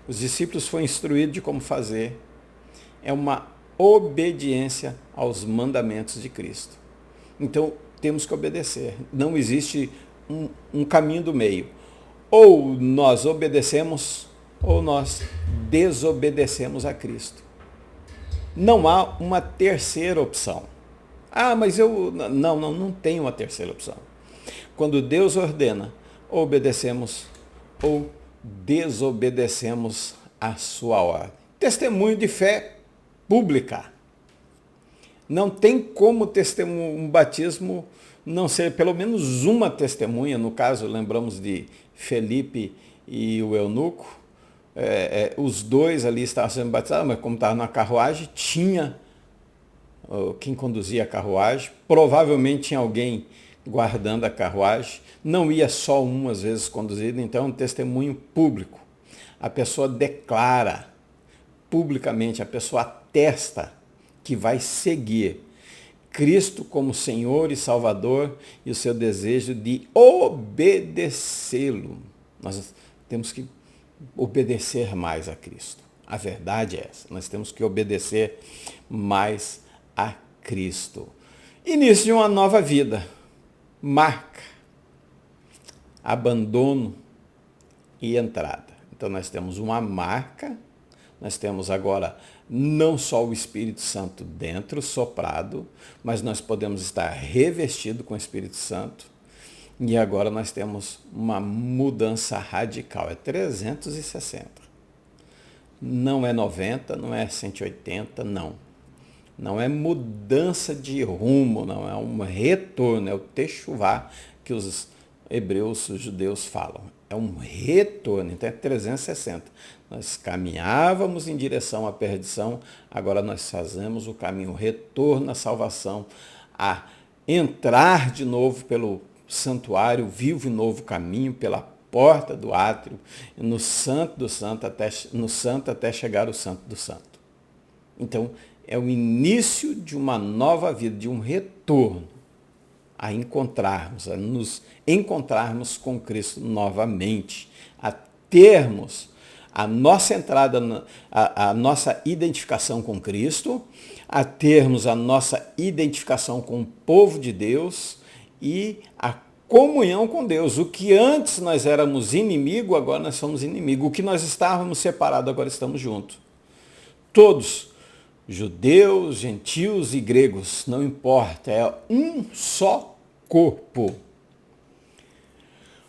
Os discípulos foram instruídos de como fazer. É uma obediência aos mandamentos de Cristo. Então, temos que obedecer. Não existe um caminho do meio. Ou nós obedecemos, ou nós desobedecemos a Cristo. Não há uma terceira opção. Mas eu... Não tem uma terceira opção. Quando Deus ordena, ou obedecemos, ou desobedecemos a sua ordem. Testemunho de fé pública. Não tem como um batismo não ser pelo menos uma testemunha. No caso, lembramos de Felipe e o eunuco. Os dois ali estavam sendo batizados, mas como estavam na carruagem, tinha quem conduzia a carruagem. Provavelmente tinha alguém guardando a carruagem. Não ia só às vezes conduzido, então é um testemunho público. A pessoa declara publicamente, a pessoa atesta que vai seguir Cristo como Senhor e Salvador e o seu desejo de obedecê-lo. Nós temos que obedecer mais a Cristo. A verdade é essa, nós temos que obedecer mais a Cristo. Início de uma nova vida, marca, abandono e entrada. Então nós temos uma marca, nós temos agora não só o Espírito Santo dentro, soprado, mas nós podemos estar revestido com o Espírito Santo. E agora nós temos uma mudança radical, é 360. Não é 90, não é 180, não. Não é mudança de rumo, não é um retorno, é o techuvá que os hebreus, os judeus falam. É um retorno, então é 360. Nós caminhávamos em direção à perdição, agora nós fazemos o caminho, o retorno à salvação, a entrar de novo pelo santuário, vivo e novo caminho, pela porta do átrio, no santo do santo, até chegar o santo do santo. Então, é o início de uma nova vida, de um retorno a nos encontrarmos com Cristo novamente, a termos a nossa entrada, a nossa identificação com Cristo, a termos a nossa identificação com o povo de Deus e a comunhão com Deus. O que antes nós éramos inimigo, agora nós somos inimigo. O que nós estávamos separados, agora estamos juntos. Todos, judeus, gentios e gregos, não importa, é um só corpo.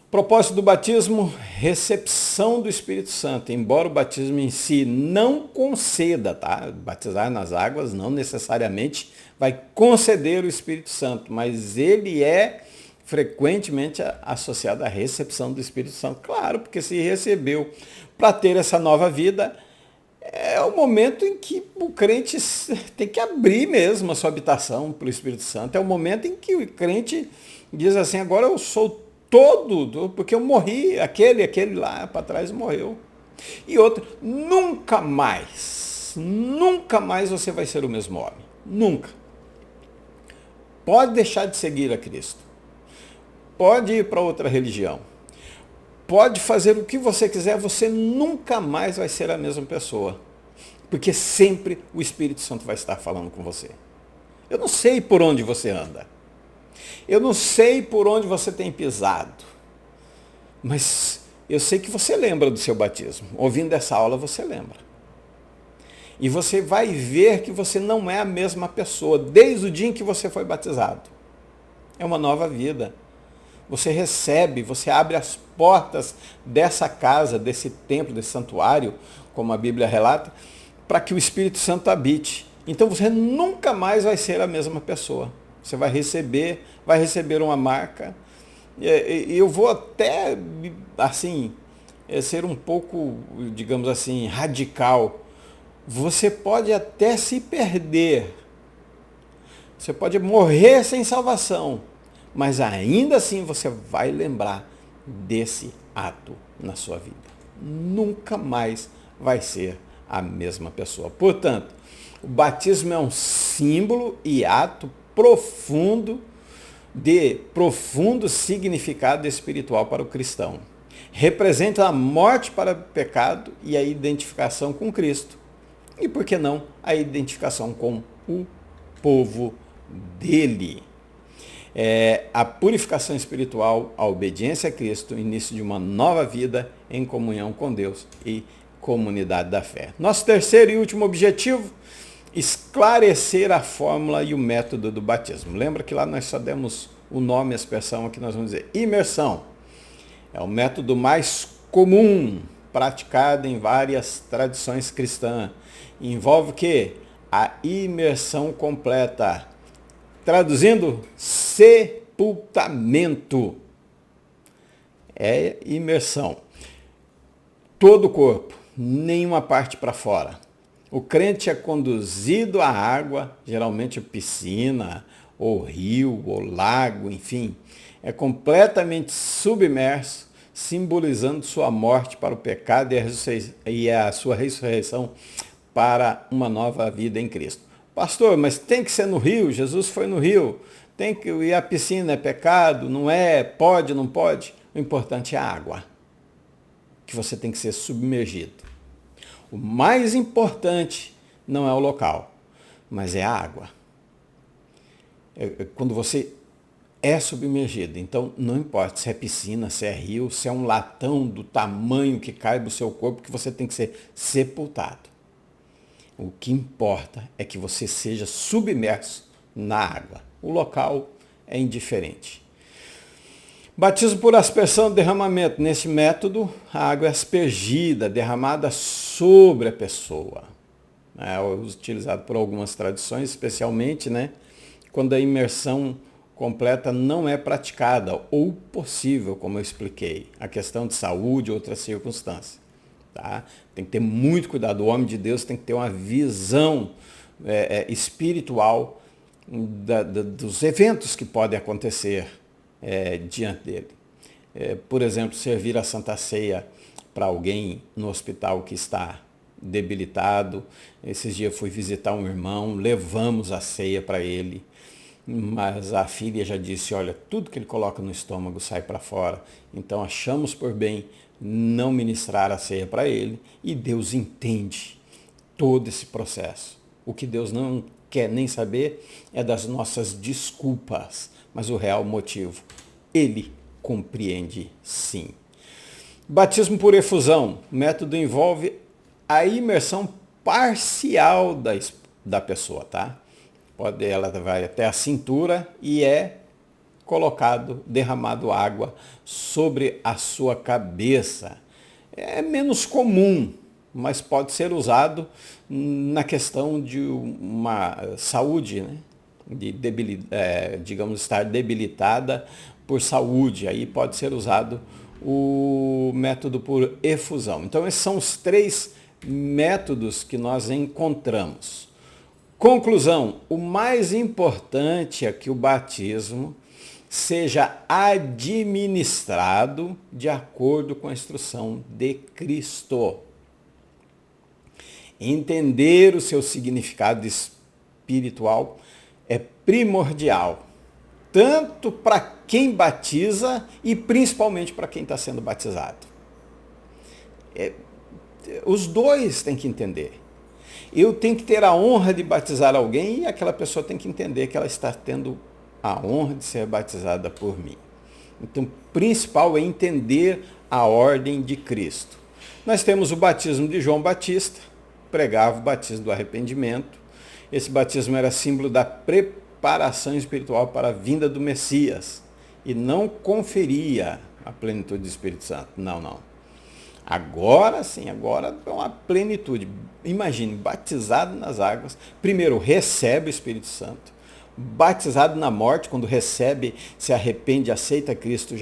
Propósito do batismo, recepção do Espírito Santo. Embora o batismo em si não conceda, tá? Batizar nas águas não necessariamente vai conceder o Espírito Santo, mas ele é frequentemente associado à recepção do Espírito Santo. Claro, porque se recebeu para ter essa nova vida, é o momento em que o crente tem que abrir mesmo a sua habitação para o Espírito Santo. É o momento em que o crente diz assim, agora eu sou todo, porque eu morri, aquele lá para trás morreu. E outro, nunca mais você vai ser o mesmo homem. Nunca. Pode deixar de seguir a Cristo. Pode ir para outra religião. Pode fazer o que você quiser, você nunca mais vai ser a mesma pessoa. Porque sempre o Espírito Santo vai estar falando com você. Eu não sei por onde você anda. Eu não sei por onde você tem pisado. Mas eu sei que você lembra do seu batismo. Ouvindo essa aula, você lembra. E você vai ver que você não é a mesma pessoa desde o dia em que você foi batizado. É uma nova vida. Você recebe, você abre as portas dessa casa, desse templo, desse santuário, como a Bíblia relata, para que o Espírito Santo habite. Então você nunca mais vai ser a mesma pessoa. Você vai receber uma marca. Eu vou até, assim, ser um pouco, digamos assim, radical. Você pode até se perder. Você pode morrer sem salvação. Mas ainda assim você vai lembrar desse ato na sua vida. Nunca mais vai ser a mesma pessoa. Portanto, o batismo é um símbolo e ato profundo significado espiritual para o cristão. Representa a morte para o pecado e a identificação com Cristo. E por que não a identificação com o povo dele? A purificação espiritual, a obediência a Cristo, o início de uma nova vida em comunhão com Deus e comunidade da fé. Nosso terceiro e último objetivo, esclarecer a fórmula e o método do batismo. Lembra que lá nós só demos o nome, a expressão, aqui nós vamos dizer imersão. É o método mais comum, praticado em várias tradições cristãs. Envolve o quê? A imersão completa. Traduzindo, sepultamento. É imersão. Todo o corpo, nenhuma parte para fora. O crente é conduzido à água, geralmente piscina, ou rio, ou lago, enfim. É completamente submerso, simbolizando sua morte para o pecado e a sua ressurreição para uma nova vida em Cristo. Pastor, mas tem que ser no rio? Jesus foi no rio. Tem que ir à piscina, é pecado? Não é? Pode, não pode? O importante é a água. que você tem que ser submergido. O mais importante não é o local, mas é a água. Quando você é submergido, então não importa se é piscina, se é rio, se é um latão do tamanho que caiba o seu corpo, que você tem que ser sepultado. O que importa é que você seja submerso na água. O local é indiferente. Batismo por aspersão e derramamento. Nesse método, a água é aspergida, derramada sobre a pessoa. É utilizado por algumas tradições, especialmente, né, quando a imersão completa não é praticada ou possível, como eu expliquei. A questão de saúde, outras circunstâncias. Tá? Tem que ter muito cuidado. O homem de Deus tem que ter uma visão espiritual dos eventos que podem acontecer diante dele. Por exemplo, servir a Santa Ceia para alguém no hospital que está debilitado. Esses dias fui visitar um irmão, levamos a ceia para ele, mas a filha já disse, olha, tudo que ele coloca no estômago sai para fora. Então achamos por bem não ministrar a ceia para ele, e Deus entende todo esse processo. O que Deus não quer nem saber é das nossas desculpas, mas o real motivo, Ele compreende sim. Batismo por efusão. O método envolve a imersão parcial da pessoa, tá? Ela vai até a cintura e derramado água sobre a sua cabeça. É menos comum, mas pode ser usado na questão de uma saúde, né? Digamos, estar debilitada por saúde. Aí pode ser usado o método por efusão. Então, esses são os 3 métodos que nós encontramos. Conclusão, o mais importante é que o batismo seja administrado de acordo com a instrução de Cristo. Entender o seu significado espiritual é primordial, tanto para quem batiza e principalmente para quem está sendo batizado. Os dois têm que entender. Eu tenho que ter a honra de batizar alguém e aquela pessoa tem que entender que ela está tendo a honra de ser batizada por mim. Então, o principal é entender a ordem de Cristo. Nós temos o batismo de João Batista, pregava o batismo do arrependimento. Esse batismo era símbolo da preparação espiritual para a vinda do Messias e não conferia a plenitude do Espírito Santo. Não. Agora sim, agora é uma plenitude. Imagine, batizado nas águas, primeiro recebe o Espírito Santo, batizado na morte, quando recebe, se arrepende, aceita Cristo,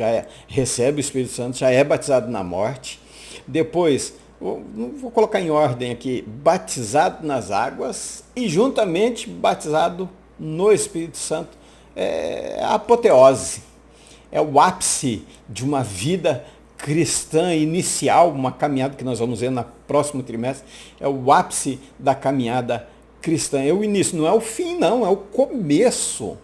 recebe o Espírito Santo, já é batizado na morte. Depois, vou colocar em ordem aqui, batizado nas águas e juntamente batizado no Espírito Santo. É a apoteose, é o ápice de uma vida cristã inicial, uma caminhada que nós vamos ver no próximo trimestre, é o ápice da caminhada cristã. É o início, não é o fim não, é o começo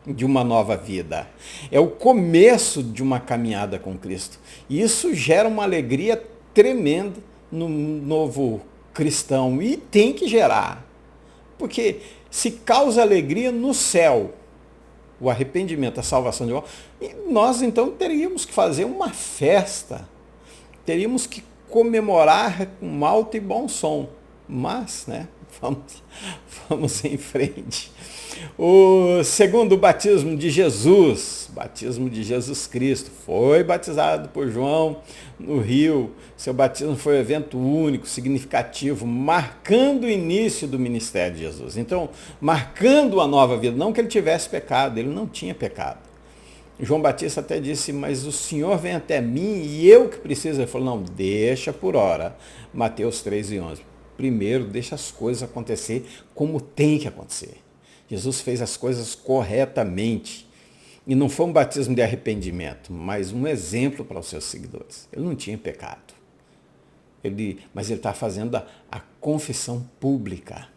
de uma nova vida. É o começo de uma caminhada com Cristo. E isso gera uma alegria tremenda no novo cristão e tem que gerar. Porque se causa alegria no céu, o arrependimento, a salvação de volta, e nós então teríamos que fazer uma festa, teríamos que comemorar com alto e bom som, mas, né, vamos em frente. O segundo batismo de Jesus, batismo de Jesus Cristo, foi batizado por João no rio. Seu batismo foi um evento único, significativo, marcando o início do ministério de Jesus. Então, marcando a nova vida, não que ele tivesse pecado, ele não tinha pecado. João Batista até disse, mas o Senhor vem até mim e eu que preciso. Ele falou, não, deixa por hora. Mateus 3:11. Primeiro, deixa as coisas acontecer como tem que acontecer. Jesus fez as coisas corretamente. E não foi um batismo de arrependimento, mas um exemplo para os seus seguidores. Ele não tinha pecado. Mas ele está fazendo a confissão pública.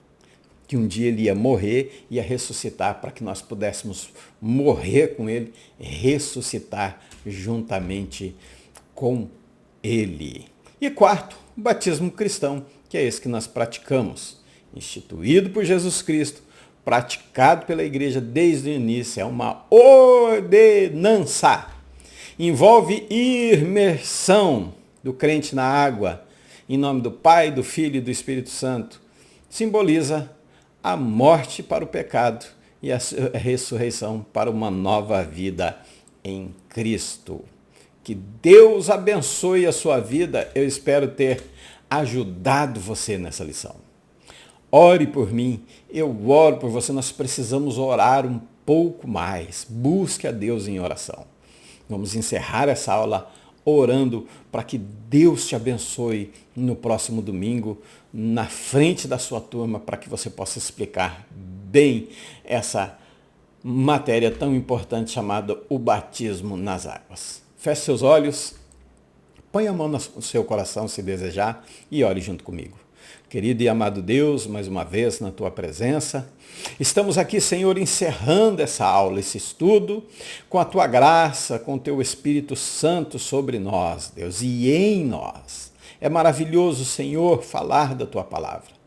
Que um dia ele ia morrer, ia ressuscitar para que nós pudéssemos morrer com ele, ressuscitar juntamente com ele. E quarto, o batismo cristão, que é esse que nós praticamos, instituído por Jesus Cristo, praticado pela igreja desde o início, é uma ordenança. Envolve imersão do crente na água, em nome do Pai, do Filho e do Espírito Santo. Simboliza a morte para o pecado e a ressurreição para uma nova vida em Cristo. Que Deus abençoe a sua vida. Eu espero ter ajudado você nessa lição. Ore por mim, eu oro por você. Nós precisamos orar um pouco mais. Busque a Deus em oração. Vamos encerrar essa aula orando para que Deus te abençoe no próximo domingo, na frente da sua turma, para que você possa explicar bem essa matéria tão importante chamada o batismo nas águas. Feche seus olhos, põe a mão no seu coração se desejar e ore junto comigo. Querido e amado Deus, mais uma vez na tua presença, estamos aqui, Senhor, encerrando essa aula, esse estudo, com a tua graça, com o teu Espírito Santo sobre nós, Deus, e em nós. É maravilhoso, Senhor, falar da tua palavra.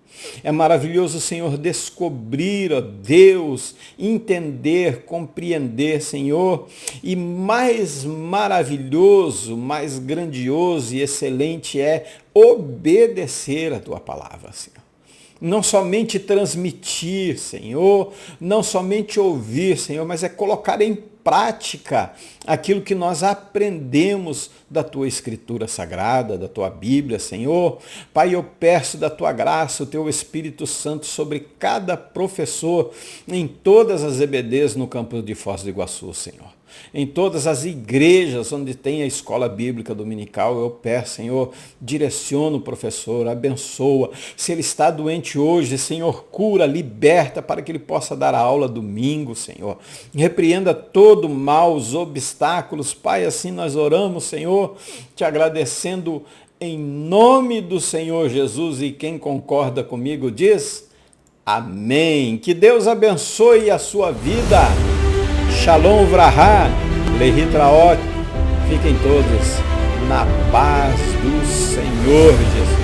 É maravilhoso, Senhor, descobrir, ó Deus, entender, compreender, Senhor, e mais maravilhoso, mais grandioso e excelente é obedecer a tua palavra, Senhor. Não somente transmitir, Senhor, não somente ouvir, Senhor, mas é colocar em prática aquilo que nós aprendemos da tua Escritura Sagrada, da tua Bíblia, Senhor. Pai, eu peço da tua graça, o teu Espírito Santo sobre cada professor em todas as EBDs no campus de Foz do Iguaçu, Senhor. Em todas as igrejas onde tem a escola bíblica dominical, eu peço, Senhor, direciona o professor, abençoa. Se ele está doente hoje, Senhor, cura, liberta para que ele possa dar a aula domingo, Senhor. Repreenda todo mal, os obstáculos, Pai, assim nós oramos, Senhor, te agradecendo em nome do Senhor Jesus, e quem concorda comigo diz amém. Que Deus abençoe a sua vida. Shalom Vraha, Lehitraot, fiquem todos na paz do Senhor Jesus.